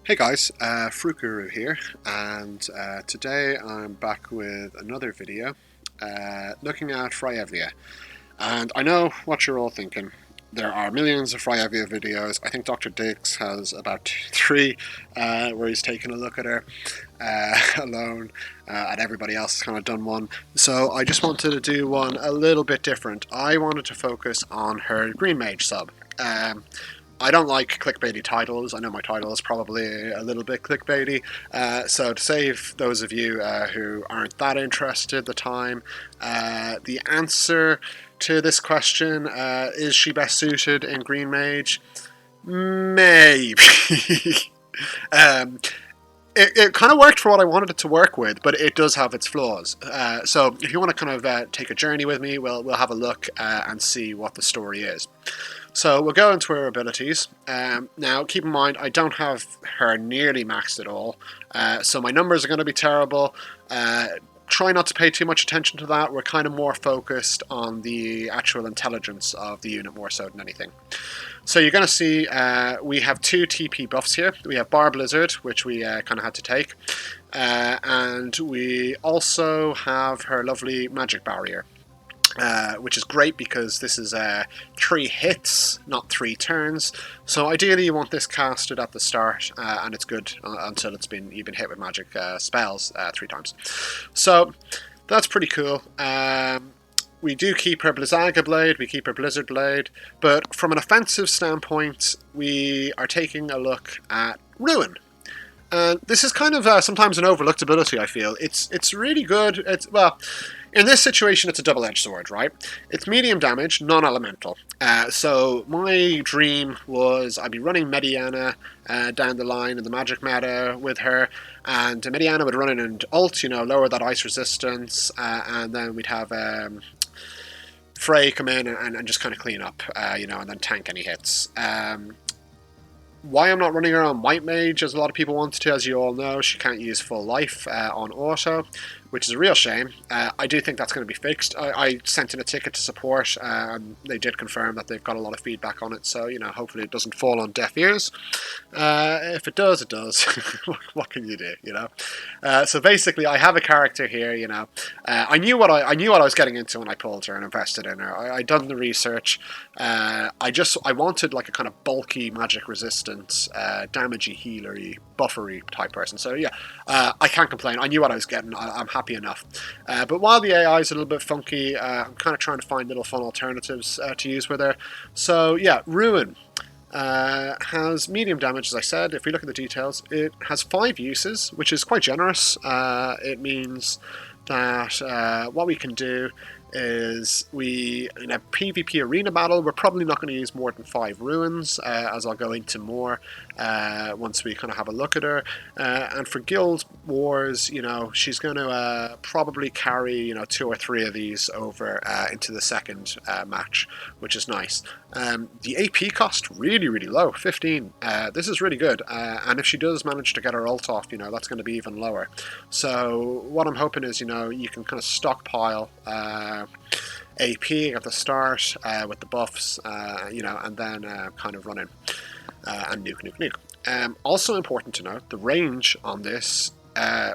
Hey guys, Frukuru here, and today I'm back with another video looking at Fryevia. And I know what you're all thinking. There are millions of Fryevia videos. I think Dr. Diggs has about three where he's taken a look at her alone, and everybody else has kind of done one. So I just wanted to do one a little bit different. I wanted to focus on her Green Mage sub. I don't like clickbaity titles. I know my title is probably a little bit clickbaity. So to save those of you who aren't that interested at the time, the answer to this question, is she best suited in Green Mage? Maybe. um, it kind of worked for what I wanted it to work with, but it does have its flaws. So if you want to kind of take a journey with me, we'll have a look and see what the story is. So we'll go into her abilities. Now, keep in mind, I don't have her nearly maxed at all, so my numbers are going to be terrible. Try not to pay too much attention to that. We're kind of more focused on the actual intelligence of the unit more so than anything. So you're going to see we have two TP buffs here. We have Bar Blizzard, which we kind of had to take, and we also have her lovely Magic Barrier. Which is great because this is 3 hits, not 3 turns. So ideally you want this casted at the start, and it's good until you've been hit with magic spells 3 times. So that's pretty cool. We do keep her Blizzaga Blade, we keep her Blizzard Blade, but from an offensive standpoint, we are taking a look at Ruin. This is kind of sometimes an overlooked ability, I feel. It's really good. In this situation, it's a double-edged sword, right? It's medium damage, non-elemental. So my dream was I'd be running Mediana down the line in the magic meta with her, and Mediana would run in and ult, lower that ice resistance, and then we'd have Frey come in and just kind of clean up, and then tank any hits. Why I'm not running her on White Mage, as a lot of people wanted to, as you all know, she can't use full life on auto, which is a real shame. I do think that's going to be fixed. I sent in a ticket to support, and they did confirm that they've got a lot of feedback on it, so, hopefully it doesn't fall on deaf ears. If it does, it does. What can you do, So basically, I have a character here, I knew what I was getting into when I pulled her and invested in her. I'd done the research. I wanted like a kind of bulky magic resistance, damagey, healery, buffery type person. So yeah, I can't complain. I knew what I was getting. I'm happy enough. But while the AI is a little bit funky, I'm kind of trying to find little fun alternatives to use with her. So yeah, Ruin has medium damage, as I said. If we look at the details, it has 5 uses, which is quite generous. It means that what we can do is in a PvP arena battle, we're probably not going to use more than 5 ruins, as I'll go into more once we kind of have a look at her. And for guild wars, she's going to probably carry 2 or 3 of these over into the second match, which is nice. The AP cost really, really low, 15. This is really good, and if she does manage to get her ult off, that's going to be even lower. So what I'm hoping is, you can kind of stockpile AP at the start with the buffs, and then kind of run in and nuke. Also important to note, the range on this,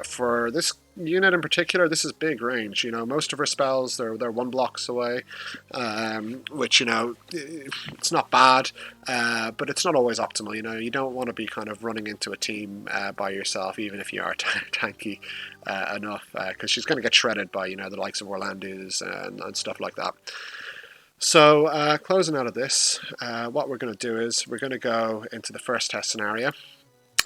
for this unit in particular, this is big range. Most of her spells, they're 1 blocks away, which, it's not bad, but it's not always optimal. You don't want to be kind of running into a team by yourself, even if you are tanky enough, because she's going to get shredded by, the likes of Orlando's and stuff like that. So, closing out of this, what we're going to do is we're going to go into the first test scenario.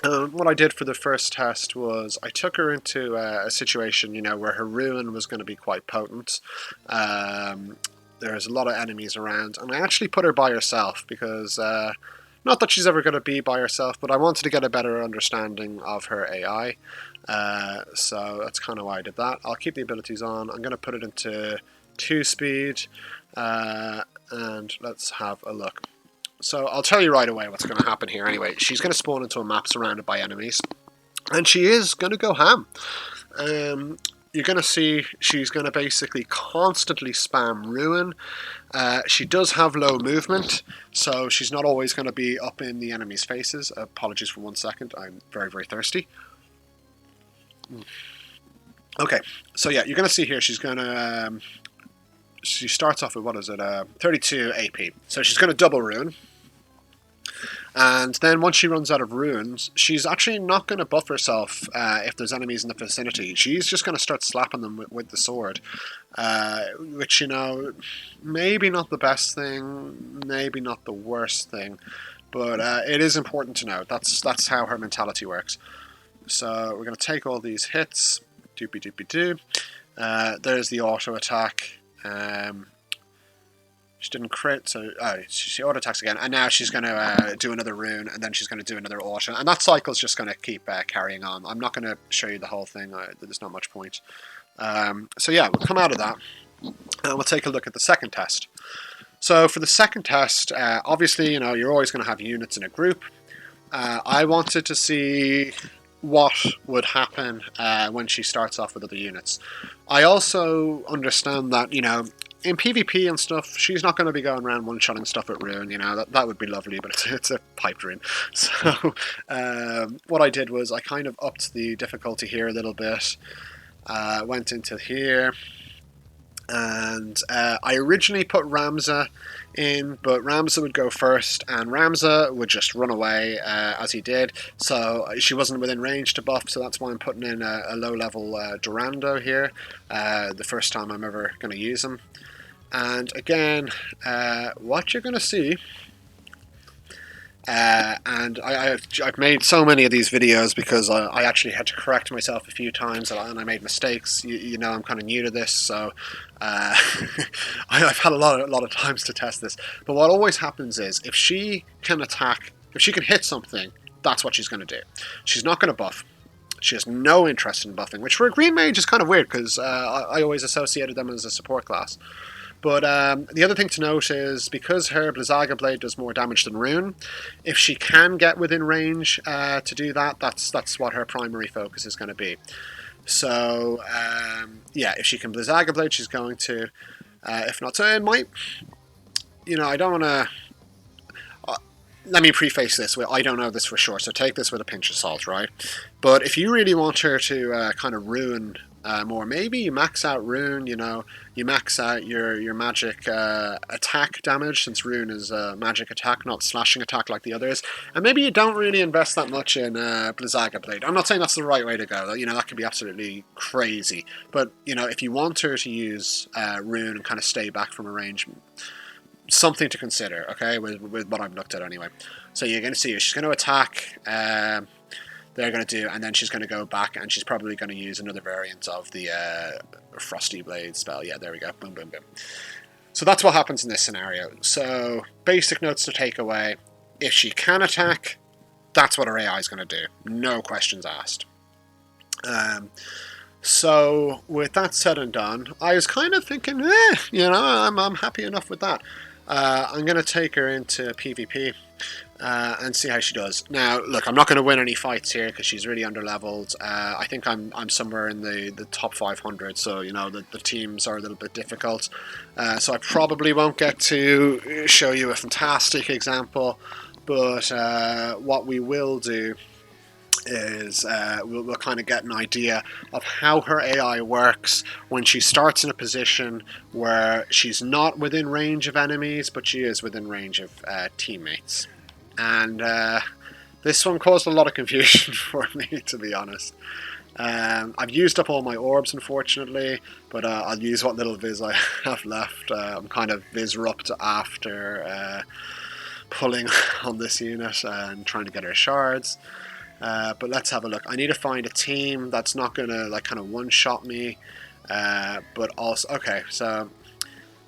What I did for the first test was I took her into a situation, where her Ruin was going to be quite potent. There's a lot of enemies around, and I actually put her by herself because, not that she's ever going to be by herself, but I wanted to get a better understanding of her AI. So that's kind of why I did that. I'll keep the abilities on. I'm going to put it into 2 speed, and let's have a look. So I'll tell you right away what's going to happen here anyway. She's going to spawn into a map surrounded by enemies, and she is going to go ham. you're going to see she's going to basically constantly spam Ruin. She does have low movement, so she's not always going to be up in the enemy's faces. Apologies for 1 second, I'm very, very thirsty. Okay, so yeah, you're going to see here she's going to... she starts off with, what is it, 32 AP. So she's going to double Ruin. And then once she runs out of runes, she's actually not going to buff herself if there's enemies in the vicinity. She's just going to start slapping them with the sword. Which, you know, maybe not the best thing, maybe not the worst thing. But it is important to note. That's how her mentality works. So we're going to take all these hits. Doopy doopy doo. There's the auto attack. She didn't crit, so she auto attacks again, and now she's going to do another rune, and then she's going to do another auto, and that cycle's just going to keep carrying on. I'm not going to show you the whole thing; there's not much point. So yeah, we'll come out of that, and we'll take a look at the second test. So for the second test, obviously, you know, you're always going to have units in a group. I wanted to see what would happen when she starts off with other units. I also understand that, you know, in PvP and stuff, she's not going to be going around one-shotting stuff at Rune, you know, that would be lovely, but it's a piped Rune. So what I did was I kind of upped the difficulty here a little bit, went into here, and I originally put Ramza in, but Ramza would go first, and Ramza would just run away as he did, so she wasn't within range to buff, so that's why I'm putting in a low-level Durando here, the first time I'm ever going to use him. And again, what you're going to see, and I've made so many of these videos because I actually had to correct myself a few times and I made mistakes. You know, I'm kind of new to this, so I've had a lot of times to test this. But what always happens is if she can attack, if she can hit something, that's what she's going to do. She's not going to buff. She has no interest in buffing, which for a green mage is kind of weird because I always associated them as a support class. But the other thing to note is because her Blizzaga Blade does more damage than Rune, if she can get within range to do that, that's what her primary focus is going to be. So yeah, if she can Blizzaga Blade, she's going to. If not, so it might. You know, I don't want to. Let me preface this with I don't know this for sure, so take this with a pinch of salt, right? But if you really want her to kind of ruin more, maybe you max out Rune, you know, you max out your magic attack damage, since Rune is a magic attack, not slashing attack like the others, and maybe you don't really invest that much in Blizzaga Blade. I'm not saying that's the right way to go, you know, that could be absolutely crazy, but, you know, if you want her to use Rune and kind of stay back from a range, something to consider, okay, with what I've looked at anyway. So you're going to see her, she's going to attack, they're going to do, and then she's going to go back, and she's probably going to use another variant of the Frosty Blade spell. Yeah, there we go. Boom, boom, boom. So that's what happens in this scenario. So basic notes to take away. If she can attack, that's what her AI is going to do. No questions asked. So with that said and done, I was kind of thinking, you know, I'm happy enough with that. I'm going to take her into PvP. And see how she does. Now, look, I'm not going to win any fights here because she's really underleveled. I think I'm somewhere in the top 500, so, you know, the teams are a little bit difficult. So I probably won't get to show you a fantastic example, but what we will do is we'll kind of get an idea of how her AI works when she starts in a position where she's not within range of enemies, but she is within range of teammates. And this one caused a lot of confusion for me, to be honest. I've used up all my orbs, unfortunately, but I'll use what little Viz I have left. I'm kind of Viz-rupt after pulling on this unit and trying to get her shards. But let's have a look. I need to find a team that's not going to like kind of one-shot me, but also... Okay, so...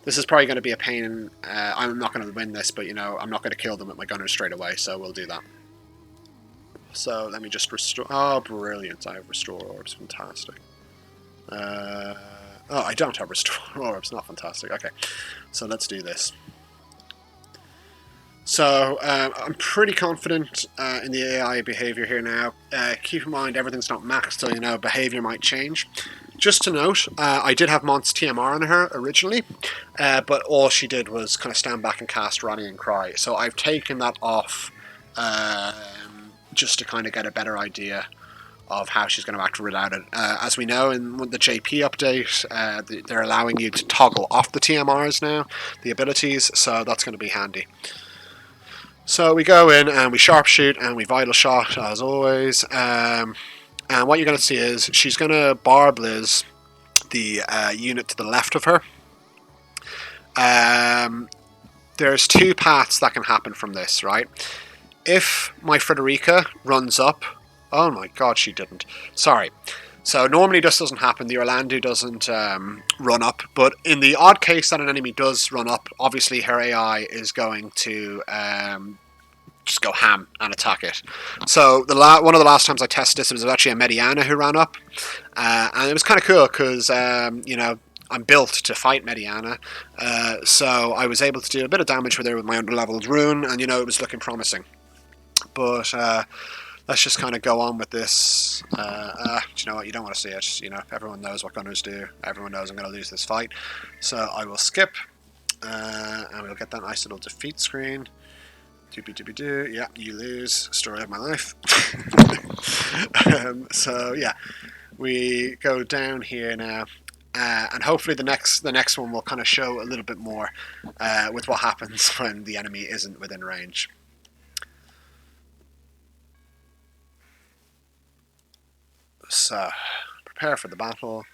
This is probably going to be a pain. I'm not going to win this, but, you know, I'm not going to kill them with my gunner straight away, so we'll do that. So let me just restore... Oh, brilliant. I have restore orbs. Fantastic. Oh, I don't have restore orbs. Not fantastic. Okay, so let's do this. So I'm pretty confident in the AI behavior here now. Keep in mind, everything's not maxed, so, you know, behavior might change. Just to note, I did have Mont's TMR on her originally, but all she did was kind of stand back and cast Rallying Cry. So I've taken that off just to kind of get a better idea of how she's going to act without it. As we know in the JP update, they're allowing you to toggle off the TMRs now, the abilities, so that's going to be handy. So we go in and we sharpshoot and we vital shot as always. And what you're going to see is she's going to Barbliz the unit to the left of her. There's two paths that can happen from this, right? If my Fryevia runs up... Oh my god, she didn't. Sorry. So normally this doesn't happen. The Orlando doesn't run up. But in the odd case that an enemy does run up, obviously her AI is going to... just go ham and attack it. So one of the last times I tested this, it was actually a Mediana who ran up, and it was kind of cool because you know, I'm built to fight Mediana, so I was able to do a bit of damage with her with my underleveled rune, and you know, it was looking promising. But let's just kind of go on with this. Do you know what? You don't want to see it. You know, everyone knows what gunners do. Everyone knows I'm going to lose this fight, so I will skip, and we'll get that nice little defeat screen. Doobie-doobie-doo. Yeah, you lose. Story of my life. So yeah, we go down here now, and hopefully the next one will kind of show a little bit more with what happens when the enemy isn't within range. So prepare for the battle.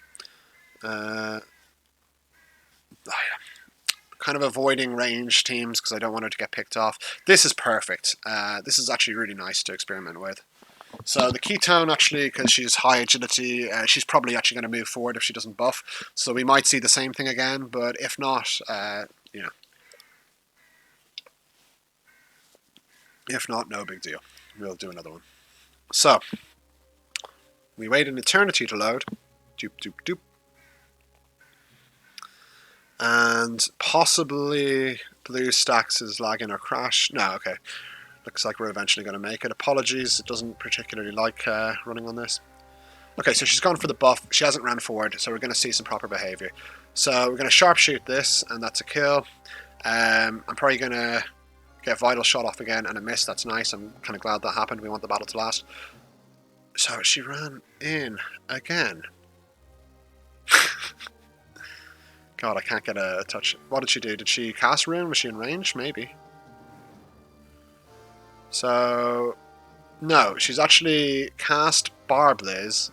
Oh yeah. Kind of avoiding range teams because I don't want her to get picked off. This is perfect. This is actually really nice to experiment with. So the Ketone, actually, because she's high agility, she's probably actually going to move forward if she doesn't buff. So we might see the same thing again, but if not, you know. If not, no big deal. We'll do another one. So, we wait an eternity to load. Doop, doop, doop. And possibly BlueStacks is lagging or crash. No, okay. Looks like we're eventually going to make it. Apologies, it doesn't particularly like running on this. Okay, so she's gone for the buff. She hasn't ran forward, so we're going to see some proper behavior. So we're going to sharpshoot this, and that's a kill. I'm probably going to get Vital Shot off again, and a miss. That's nice. I'm kind of glad that happened. We want the battle to last. So she ran in again. God, I can't get a touch. What did she do? Did she cast Rune? Was she in range? Maybe. So, no, she's actually cast Barbliz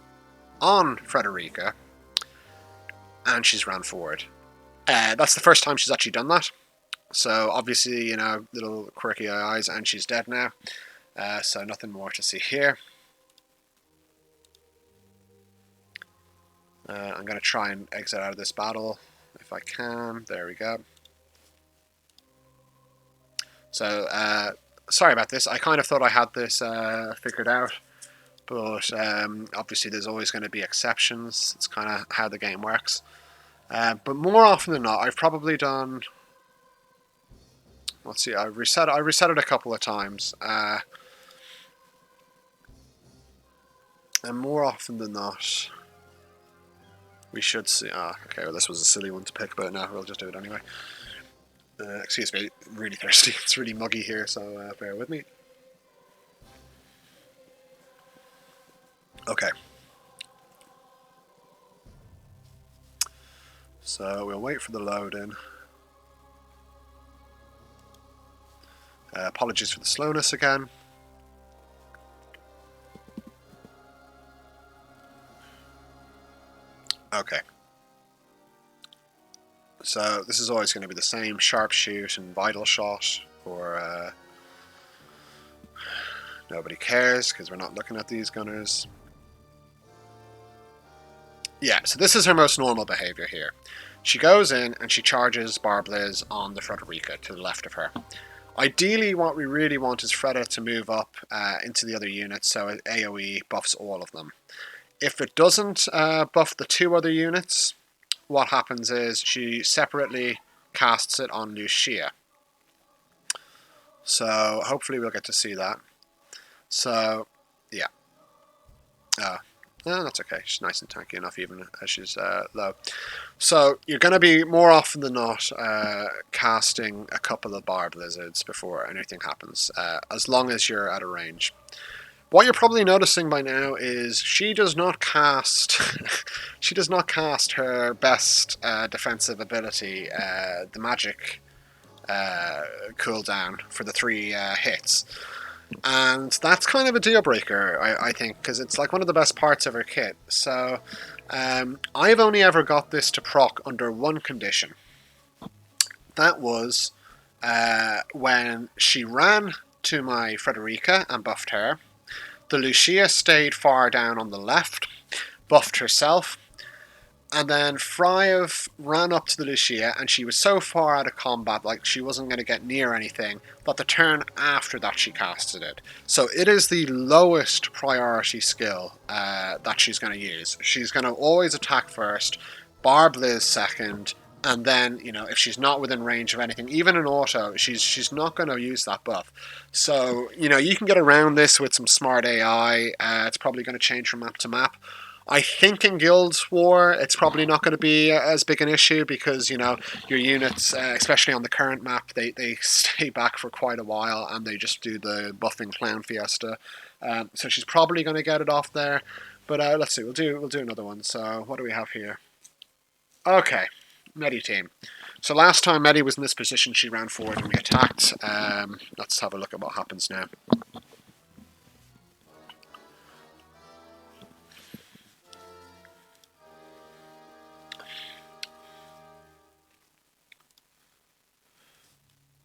on Fryevia, and she's ran forward. That's the first time she's actually done that. So, obviously, you know, little quirky eyes, and she's dead now. So, nothing more to see here. I'm going to try and exit out of this battle if I can. There we go. So, sorry about this. I kind of thought I had this figured out, but obviously there's always going to be exceptions. It's kind of how the game works. But more often than not, I've probably done... Let's see, I reset it a couple of times. And more often than not... We should see... okay, well this was a silly one to pick, but no, we'll just do it anyway. Excuse me, really thirsty. It's really muggy here, so bear with me. Okay. So we'll wait for the load in. Apologies for the slowness again. Okay. So this is always going to be the same sharpshoot and vital shot, or nobody cares because we're not looking at these gunners. Yeah, so this is her most normal behavior here. She goes in and she charges Barbliz on the Fryevia to the left of her. Ideally, what we really want is Freda to move up into the other units, so it AoE buffs all of them. If it doesn't buff the two other units, what happens is she separately casts it on Lucia. So hopefully we'll get to see that. So, yeah. Oh, that's okay. She's nice and tanky enough even as she's low. So you're going to be more often than not casting a couple of barb lizards before anything happens, as long as you're at a range. What you're probably noticing by now is she does not cast she does not cast her best defensive ability, the magic cooldown for the 3 hits. And that's kind of a deal breaker, I think, because it's like one of the best parts of her kit. So I've only ever got this to proc under one condition. That was when she ran to my Frederica and buffed her. The Lucia stayed far down on the left, buffed herself, and then Fryev ran up to the Lucia, and she was so far out of combat, like she wasn't going to get near anything, but the turn after that she casted it. So it is the lowest priority skill that she's going to use. She's going to always attack first, Barb Liz second, and then, you know, if she's not within range of anything, even in auto, she's not going to use that buff. So, you know, you can get around this with some smart AI. It's probably going to change from map to map. I think in Guild War, it's probably not going to be as big an issue because, you know, your units, especially on the current map, they stay back for quite a while and they just do the buffing clown fiesta. So she's probably going to get it off there. But let's see, we'll do another one. So what do we have here? Okay. Medi team. So last time Medi was in this position, she ran forward and we attacked. Let's have a look at what happens now.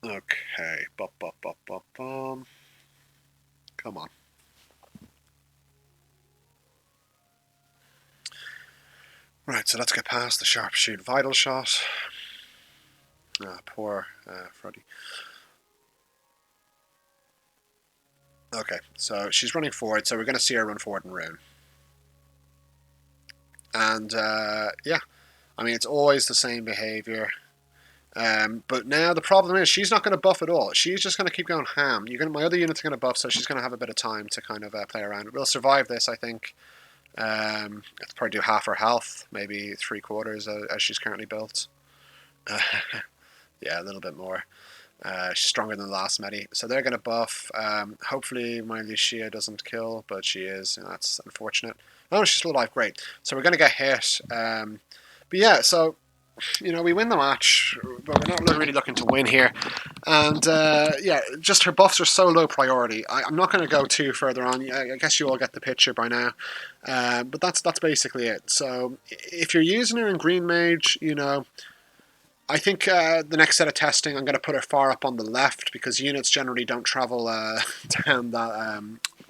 Okay. Come on. Right, so let's get past the sharpshoot vital shot. Poor Freddy. Okay, so she's running forward, so we're going to see her run forward and rune. And, yeah, I mean, it's always the same behaviour. But now the problem is she's not going to buff at all. She's just going to keep going ham. My other units are going to buff, so she's going to have a bit of time to kind of play around. We'll survive this, I think. Let's probably do half her health, maybe 3/4 as she's currently built. Yeah, a little bit more. She's stronger than the last Medi. So they're going to buff. Hopefully my Lucia doesn't kill, but she is. That's unfortunate. Oh, she's still alive. Great. So we're going to get hit. But yeah, so, you know, we win the match, but we're not really looking to win here. And, yeah, just her buffs are so low priority. I'm not going to go too further on. I guess you all get the picture by now. But that's basically it. So if you're using her in Green Mage, you know, I think the next set of testing, I'm going to put her far up on the left because units generally don't travel down that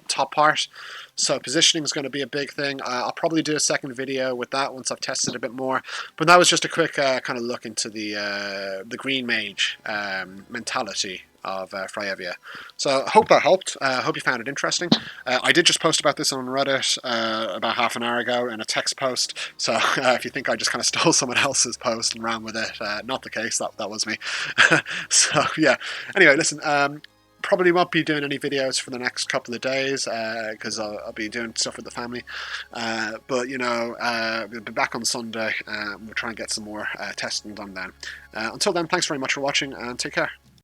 top part. So positioning is going to be a big thing. I'll probably do a second video with that once I've tested a bit more. But that was just a quick kind of look into the Green Mage mentality of Fryevia. So I hope that helped. I hope you found it interesting. I did just post about this on Reddit about half an hour ago in a text post. So if you think I just kind of stole someone else's post and ran with it, not the case. That was me. So yeah. Anyway, listen. Probably won't be doing any videos for the next couple of days because I'll be doing stuff with the family. But, you know, we'll be back on Sunday. We'll try and get some more testing done then. Until then, thanks very much for watching and take care.